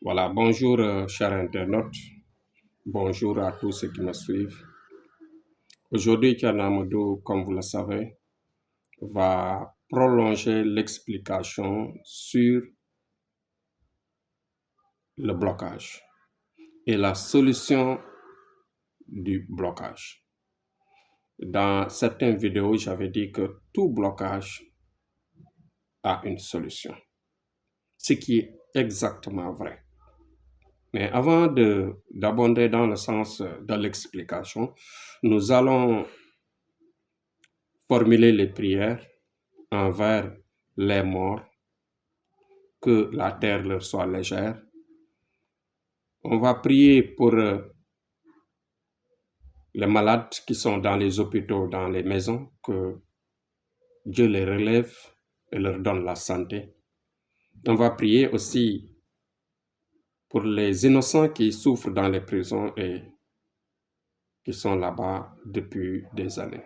Voilà, bonjour chers internautes, bonjour à tous ceux qui me suivent. Aujourd'hui, Thierno Amadou, comme vous le savez, va prolonger l'explication sur le blocage et la solution du blocage. Dans certaines vidéos, j'avais dit que tout blocage a une solution, ce qui est exactement vrai. Mais avant d'abonder dans le sens de l'explication, nous allons formuler les prières envers les morts, que la terre leur soit légère. On va prier pour les malades qui sont dans les hôpitaux, dans les maisons, que Dieu les relève et leur donne la santé. On va prier aussi pour les innocents qui souffrent dans les prisons et qui sont là-bas depuis des années.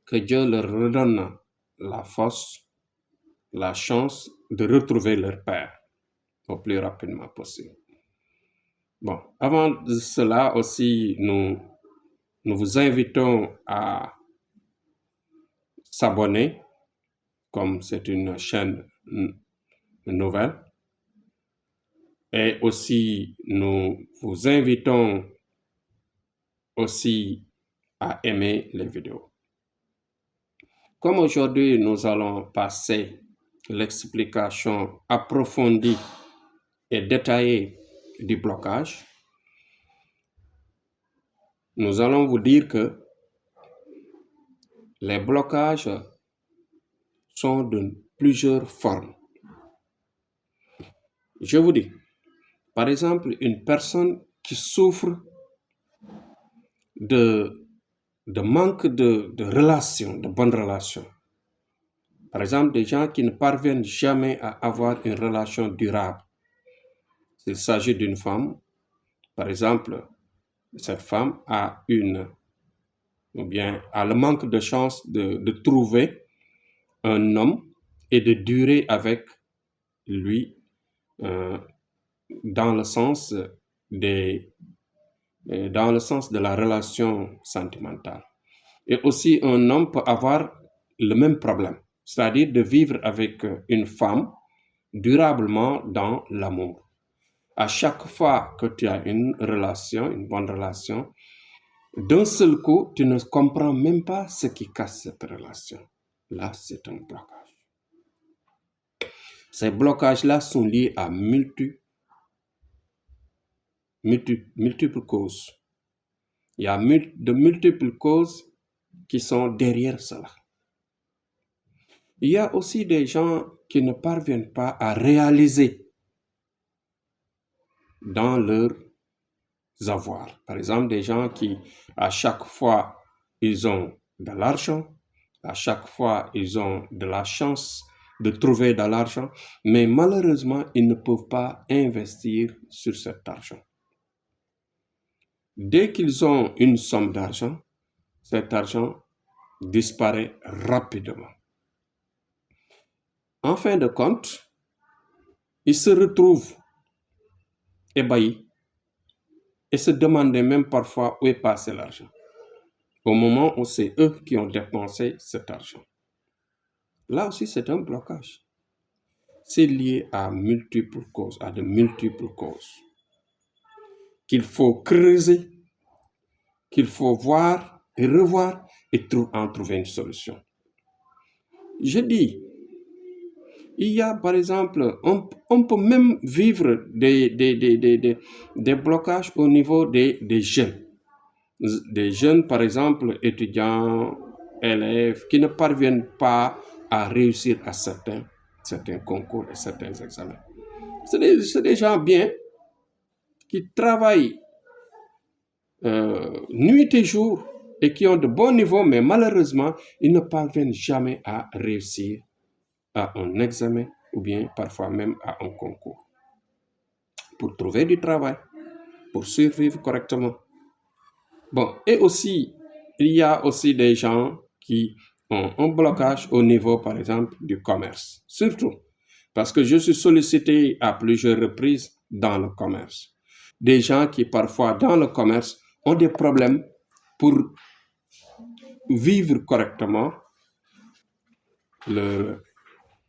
Que Dieu leur redonne la force, la chance de retrouver leur Père au plus rapidement possible. Bon, avant cela aussi, nous vous invitons à s'abonner, comme c'est une chaîne nouvelle. Et aussi, nous vous invitons aussi à aimer les vidéos. Comme aujourd'hui, nous allons passer l'explication approfondie et détaillée du blocage, nous allons vous dire que les blocages sont de plusieurs formes. Je vous dis, par exemple, une personne qui souffre de manque de relations, de bonnes relations. Par exemple, des gens qui ne parviennent jamais à avoir une relation durable. S'il s'agit d'une femme, par exemple, cette femme a le manque de chance de trouver un homme et de durer avec lui dans le sens de la relation sentimentale. Et aussi, un homme peut avoir le même problème, c'est-à-dire de vivre avec une femme durablement dans l'amour. À chaque fois que tu as une bonne relation, d'un seul coup, tu ne comprends même pas ce qui casse cette relation. Là, c'est un blocage. Ces blocages-là sont liés à multiples causes. Il y a de multiples causes qui sont derrière cela. Il y a aussi des gens qui ne parviennent pas à réaliser dans leurs avoirs. Par exemple, des gens qui, à chaque fois, ils ont de l'argent, à chaque fois, ils ont de la chance de trouver de l'argent, mais malheureusement, ils ne peuvent pas investir sur cet argent. Dès qu'ils ont une somme d'argent, cet argent disparaît rapidement. En fin de compte, ils se retrouvent ébahis et se demandent même parfois où est passé l'argent. Au moment où c'est eux qui ont dépensé cet argent. Là aussi, c'est un blocage. C'est lié à de multiples causes. Qu'il faut creuser, qu'il faut voir et revoir et en trouver une solution. Je dis, il y a par exemple, on peut même vivre des blocages au niveau des jeunes. Des jeunes, par exemple, étudiants, élèves, qui ne parviennent pas à réussir à certains concours et certains examens. C'est des gens bien qui travaillent nuit et jour et qui ont de bons niveaux, mais malheureusement, ils ne parviennent jamais à réussir à un examen ou bien parfois même à un concours. Pour trouver du travail, pour survivre correctement. Bon, et aussi, il y a aussi des gens qui ont un blocage au niveau, par exemple, du commerce. Surtout, Parce que je suis sollicité à plusieurs reprises dans le commerce. Des gens qui parfois dans le commerce ont des problèmes pour vivre correctement leur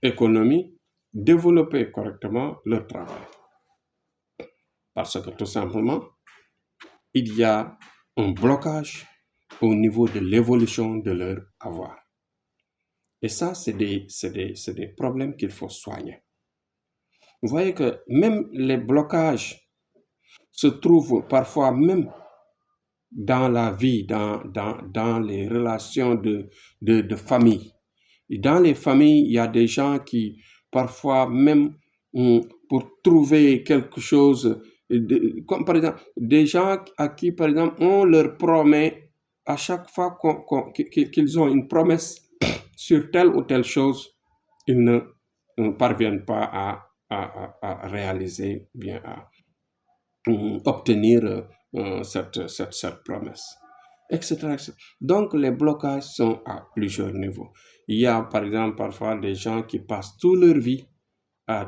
économie, développer correctement leur travail. Parce que tout simplement, il y a un blocage au niveau de l'évolution de leur avoir. Et ça, c'est des problèmes qu'il faut soigner. Vous voyez que même les blocages se trouvent parfois même dans la vie, dans les relations de famille. Et dans les familles, il y a des gens qui, parfois même, pour trouver quelque chose, comme par exemple, des gens à qui, par exemple, on leur promet à chaque fois qu'ils ont une promesse sur telle ou telle chose, ils ne parviennent pas à réaliser, bien à obtenir cette promesse, etc., etc. Donc, les blocages sont à plusieurs niveaux. Il y a, par exemple, parfois des gens qui passent toute leur vie à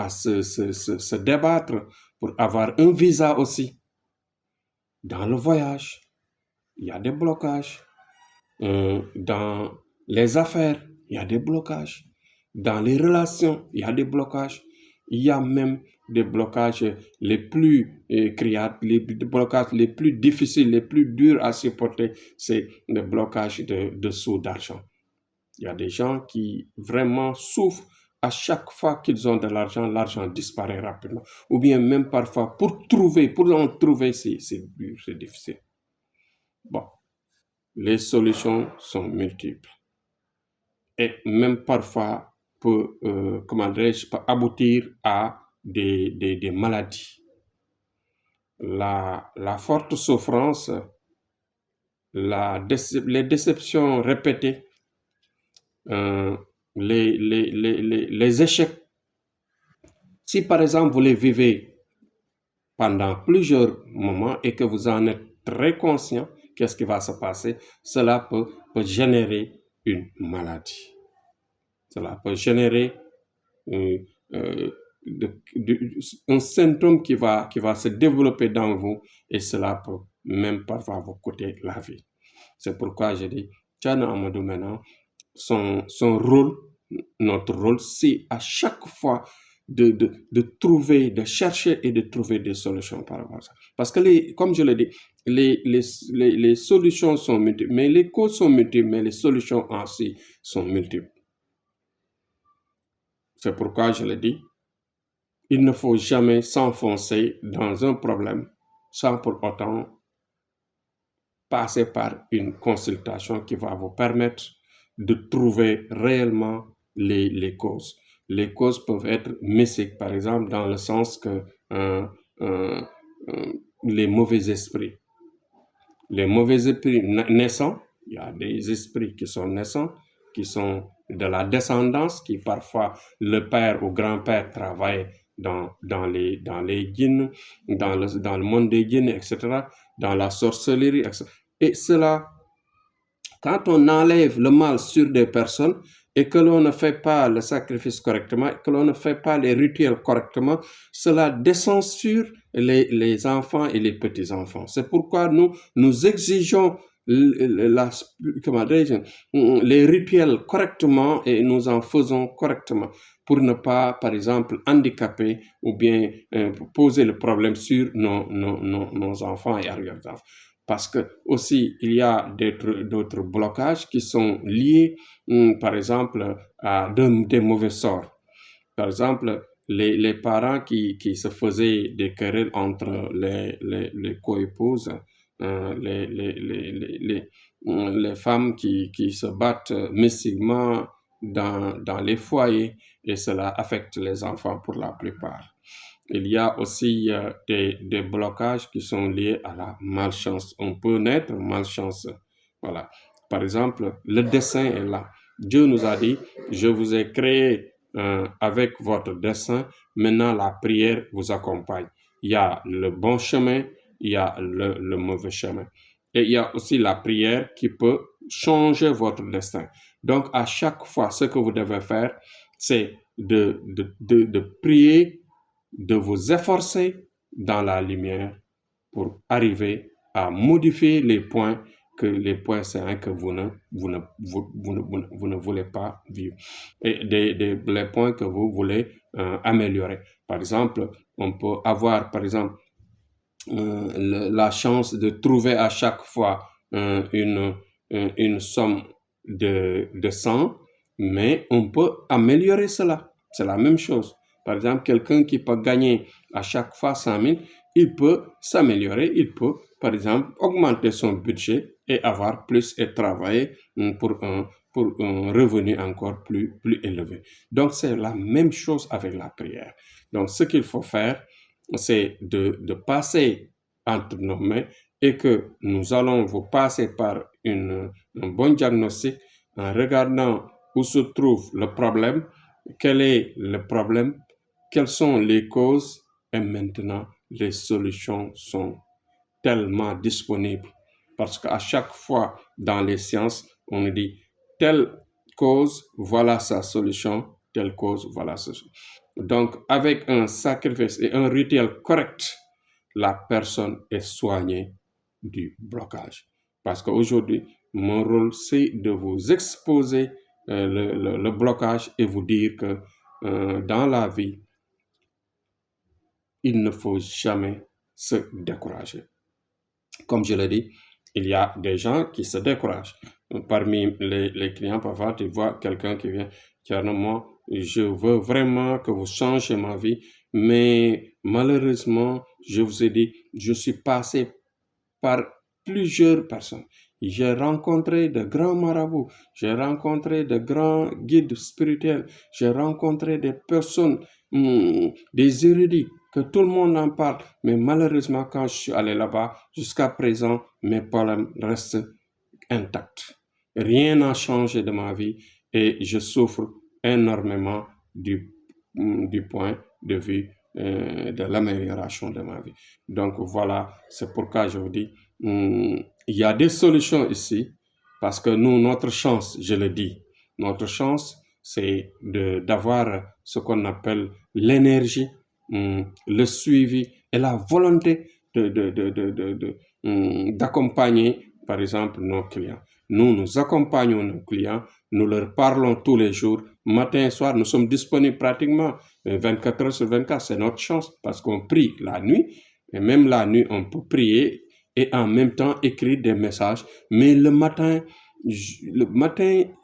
se débattre pour avoir un visa aussi. Dans le voyage, il y a des blocages. Dans les affaires, il y a des blocages. Dans les relations, il y a des blocages. Il y a même des blocages les plus les blocages les plus difficiles, les plus durs à supporter, c'est le blocage de sous d'argent. Il y a des gens qui vraiment souffrent à chaque fois qu'ils ont de l'argent disparaît rapidement. Ou bien même parfois, pour en trouver, c'est dur, c'est difficile. Bon, les solutions sont multiples. Et même parfois peut, aboutir à des maladies. La forte souffrance, les déceptions répétées, les échecs. Si par exemple vous les vivez pendant plusieurs moments et que vous en êtes très conscient, qu'est-ce qui va se passer? Cela peut générer une maladie. Cela peut générer un symptôme qui va se développer dans vous et cela peut même parfois vous coûter la vie. C'est pourquoi je dis, Thierno Amadou maintenant, son rôle, notre rôle, c'est à chaque fois de trouver, de chercher et de trouver des solutions par rapport à ça. Parce que, comme je l'ai dit, les solutions sont multiples, mais les causes sont multiples, mais les solutions en si sont multiples. C'est pourquoi je l'ai dit, il ne faut jamais s'enfoncer dans un problème sans pour autant passer par une consultation qui va vous permettre de trouver réellement les causes. Les causes peuvent être mystiques, par exemple, dans le sens que les mauvais esprits naissants, il y a des esprits qui sont naissants, qui sont de la descendance, qui parfois le père ou grand-père travaille dans les djinns, dans le monde des djinns, etc., dans la sorcellerie, etc. Et cela, quand on enlève le mal sur des personnes et que l'on ne fait pas le sacrifice correctement, que l'on ne fait pas les rituels correctement, cela descend sur les enfants et les petits-enfants. C'est pourquoi nous exigeons les rituels correctement et nous en faisons correctement pour ne pas, par exemple, handicaper ou bien poser le problème sur nos enfants et arrière-enfants. Parce que aussi, il y a d'autres blocages qui sont liés, par exemple, à des mauvais sorts. Par exemple, les parents qui se faisaient des querelles entre les coépouses, les femmes qui se battent mystiquement dans les foyers, et cela affecte les enfants pour la plupart. Il y a aussi des blocages qui sont liés à la malchance. On peut naître malchanceux. Voilà. Par exemple, le dessein est là. Dieu nous a dit, je vous ai créé avec votre dessein. Maintenant, la prière vous accompagne. Il y a le bon chemin, il y a le mauvais chemin. Et il y a aussi la prière qui peut changer votre destin. Donc, à chaque fois, ce que vous devez faire, c'est de prier, de vous efforcer dans la lumière pour arriver à modifier les points sains que vous ne voulez pas vivre et les points que vous voulez améliorer. Par exemple, on peut avoir, par exemple, la chance de trouver à chaque fois une somme de 100, mais on peut améliorer cela. C'est la même chose. Par exemple, quelqu'un qui peut gagner à chaque fois 100 000, il peut s'améliorer, il peut, par exemple, augmenter son budget et avoir plus et travailler pour un revenu encore plus élevé. Donc, c'est la même chose avec la prière. Donc, ce qu'il faut faire, c'est de passer entre nos mains et que nous allons vous passer par un bon diagnostic en regardant où se trouve le problème, quel est le problème, quelles sont les causes et maintenant les solutions sont tellement disponibles. Parce qu'à chaque fois dans les sciences, on dit telle cause, voilà sa solution, telle cause, voilà sa solution. Donc, avec un sacrifice et un rituel correct, la personne est soignée du blocage. Parce qu'aujourd'hui, mon rôle, c'est de vous exposer le blocage et vous dire que dans la vie, il ne faut jamais se décourager. Comme je l'ai dit, il y a des gens qui se découragent. Parmi les clients, parfois, tu vois quelqu'un qui vient, moi, je veux vraiment que vous changez ma vie, mais malheureusement, je vous ai dit, je suis passé par plusieurs personnes. J'ai rencontré de grands marabouts, j'ai rencontré de grands guides spirituels, j'ai rencontré des personnes, des érudits, que tout le monde en parle. Mais malheureusement, quand je suis allé là-bas, jusqu'à présent, mes problèmes restent intacts. Rien n'a changé de ma vie et je souffre énormément du point de vue de l'amélioration de ma vie. Donc voilà, c'est pourquoi je vous dis, il y a des solutions ici, parce que nous, notre chance, je le dis, notre chance, c'est d'avoir ce qu'on appelle l'énergie, le suivi et la volonté d'accompagner, par exemple, nos clients. Nous accompagnons nos clients, nous leur parlons tous les jours, matin et soir, nous sommes disponibles pratiquement 24 heures sur 24, c'est notre chance parce qu'on prie la nuit, et même la nuit, on peut prier et en même temps écrire des messages, mais le matin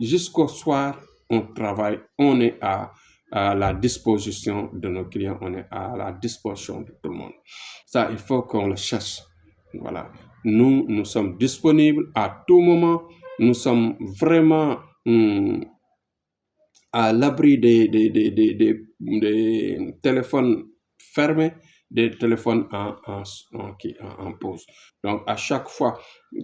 jusqu'au soir, on travaille, on est à la disposition de nos clients, on est à la disposition de tout le monde. Ça, il faut qu'on le cherche. Voilà. Nous sommes disponibles à tout moment. Nous sommes vraiment à l'abri des téléphones fermés, des téléphones en pause. Donc, à chaque fois,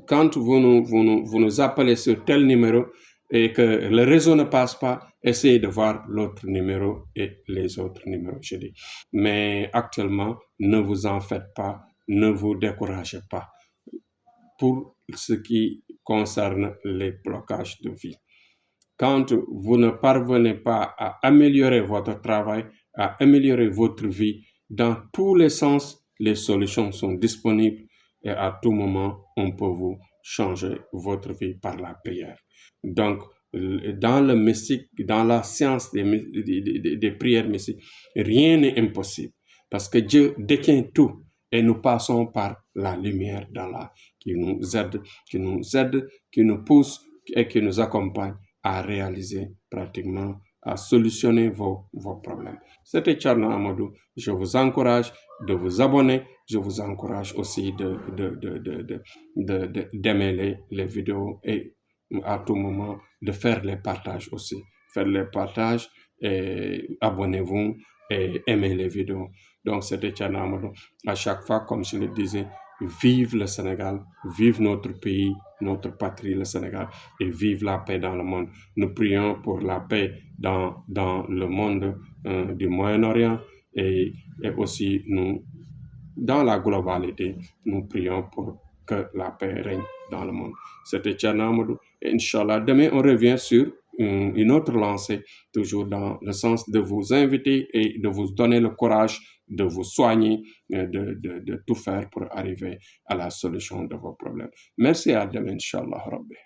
quand vous nous appelez sur tel numéro et que le réseau ne passe pas, essayez de voir l'autre numéro et les autres numéros, je dis. Mais actuellement, ne vous en faites pas, ne vous découragez pas pour ce qui concerne les blocages de vie. Quand vous ne parvenez pas à améliorer votre travail, à améliorer votre vie, dans tous les sens, les solutions sont disponibles et à tout moment, on peut vous changer votre vie par la prière. Donc, dans le mystique, dans la science des prières mystiques, rien n'est impossible parce que Dieu détient tout et nous passons par la lumière qui nous aide, qui nous pousse et qui nous accompagne à réaliser pratiquement, à solutionner vos problèmes. C'était Tcherno Amadou. Je vous encourage de vous abonner. Je vous encourage aussi d'aimer les vidéos et à tout moment de faire les partages aussi. Faire les partages et abonnez-vous et aimez les vidéos. Donc c'était Tcherno Amadou. À chaque fois, comme je le disais, vive le Sénégal, vive notre pays, notre patrie, le Sénégal, et vive la paix dans le monde. Nous prions pour la paix dans le monde du Moyen-Orient et aussi nous, dans la globalité, nous prions pour que la paix règne dans le monde. C'était Tcherno Amadou. Et Inch'Allah, demain on revient sur une autre lancée, toujours dans le sens de vous inviter et de vous donner le courage de vous soigner, de tout faire pour arriver à la solution de vos problèmes. Merci à demain, Inch'Allah Rabbi.